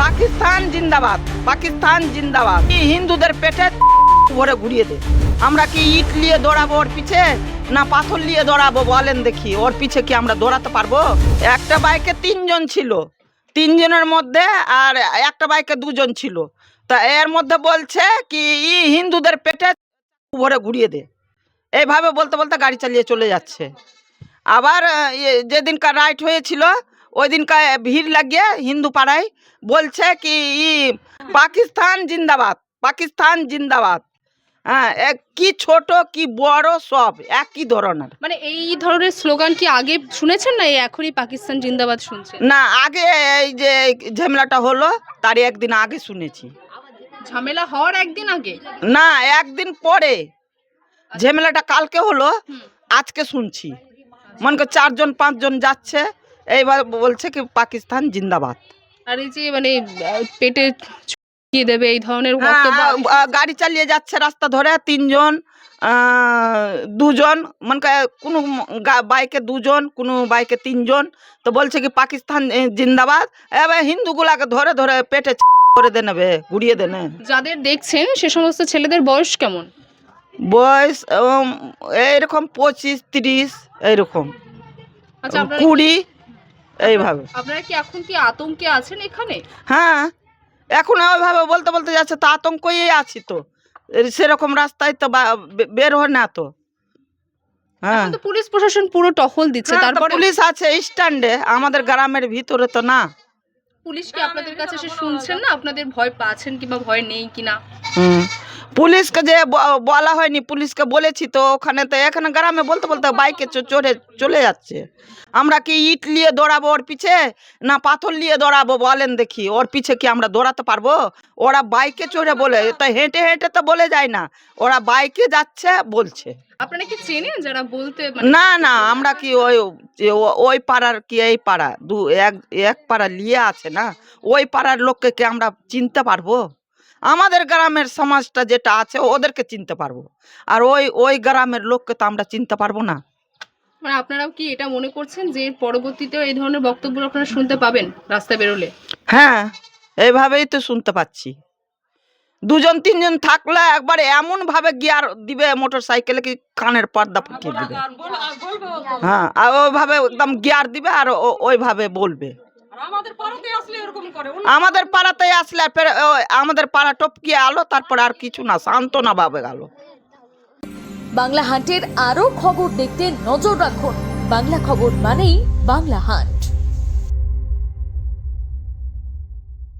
পাকিস্তান জিন্দাবাদ, পাকিস্তান জিন্দাবাদ। হিন্দুদের পেটে ভরে ঘুরিয়ে দে। আমরা কি ইট নিয়ে দৌড়াবো ওর পিছে, না পাথর নিয়ে দৌড়াবো বলেন দেখি? ওর পিছে কি আমরা দৌড়াতে পারবো? একটা বাইকে 3 জন ছিল, 3 জনের মধ্যে আর একটা বাইকে 2 জন ছিল। তা এর মধ্যে বলছে কি হিন্দুদের পেটে ভরে ঘুরিয়ে দে। এইভাবে বলতে বলতে গাড়ি চালিয়ে চলে যাচ্ছে। আবার যেদিনকার রাইট হয়েছিল ওই দিনকার ভিড় লাগিয়ে হিন্দু পাড়ায় বলছে কি পাকিস্তান জিন্দাবাদ, পাকিস্তান জিন্দাবাদ। হ্যাঁ, কি ছোট কি বড় সব একই ধরনের। মানে এই ধরনের স্লোগান কি আগে শুনেছেন না এখনই পাকিস্তান জিন্দাবাদ শুনছেন? না, আগে এই যে ঝামেলাটা হলো তার একদিন আগে শুনেছি। ঝামেলা হওয়ার একদিন আগে না, একদিন পরে। ঝামেলাটা কালকে হলো, আজকে শুনছি। মনে কর 4 জন 5 জন যাচ্ছে, এইবার বলছে কি পাকিস্তান জিন্দাবাদ। আর এই যে মানে পেটে দিয়ে দেবে এই ধরনের বক্তব্য গাড়ি চালিয়ে যাচ্ছে রাস্তা ধরে 3 জন 2 জন, মনে কর কোনো বাইকে 2 জন, কোনো বাইকে 3 জন। তো বলছে কি পাকিস্তান জিন্দাবাদ। এবার হিন্দুগুলাকে ধরে ধরে পেটে করে দে নেবে, ঘুরিয়ে দে নে। যাদের দেখছেন সে সমস্ত ছেলেদের বয়স কেমন? বয়স এইরকম 25-30 এইরকম, আচ্ছা, আপনারা 20 এইভাবে। আপনারা কি এখন কি আতঙ্কে আছেন এখানে? হ্যাঁ, এখন ওইভাবে বলতে বলতে যাচ্ছে তো আতঙ্কই আছি তো। সেরকম রাস্তায় তো বের হয় না তো। হ্যাঁ, এখন তো পুলিশ প্রশাসন পুরো টহল দিচ্ছে। হ্যাঁ, তো তারপরে পুলিশ আছে স্ট্যান্ডে, আমাদের গ্রামের ভিতরে তো না। পুলিশ কি আপনাদের কাছে এসে শুনছেন না আপনাদের ভয় পাচ্ছেন কিংবা ভয় নেই কিনা? পুলিশকে যে বলা হয়নি, পুলিশকে বলেছি তো ওখানে, তো এখানে গ্রামে বলতে বলতে বাইকে চড়ে চলে যাচ্ছে। আমরা কি ইট নিয়ে দৌড়াবো ওর পিছে, না পাথর নিয়ে দৌড়াবো বলেন দেখি? ওর পিছে কি আমরা দৌড়াতে পারবো? ওরা বাইকে চড়ে বলে, তো হেঁটে হেঁটে তো বলে যায় না, ওরা বাইকে যাচ্ছে বলছে। আপনারা কি চেনেন যারা বলতে না না, আমরা কি ওই পাড়ার কি এই পাড়া এক পাড়া লিয়ে আছে না, ওই পাড়ার লোককে কি আমরা চিনতে পারবো? আমাদের গ্রামের সমাজটা যেটা আছে ওদেরকে চিনতে পারবো, আর ওই গ্রামের লোককে তো আমরা চিনতে পারবো না। মানে আপনারাও কি এটা মনে করছেন যে পরবর্তীতেও এই ধরনের বক্তব্য আপনারা শুনতে পাবেন রাস্তায় বেরোলে? হ্যাঁ, এইভাবেই তো শুনতে পাচ্ছি। 2 জন 3 জন থাকলে একবারে এমন ভাবে গিয়ার দিবে মোটর সাইকেলে কি কানের পর্দা ফুটিয়ে দিবে। হ্যাঁ, আর ওইভাবে একদম গিয়ার দিবে আর ওইভাবে বলবে। আমাদের পাড়াতে আসলে আমাদের পাড়া টপকিয়ে আলো, তারপর আর কিছু না, শান্ত না ভাবে গেল। বাংলা হান্টের আরও খবর দেখতে নজর রাখুন। বাংলা খবর মানেই বাংলা হান্ট।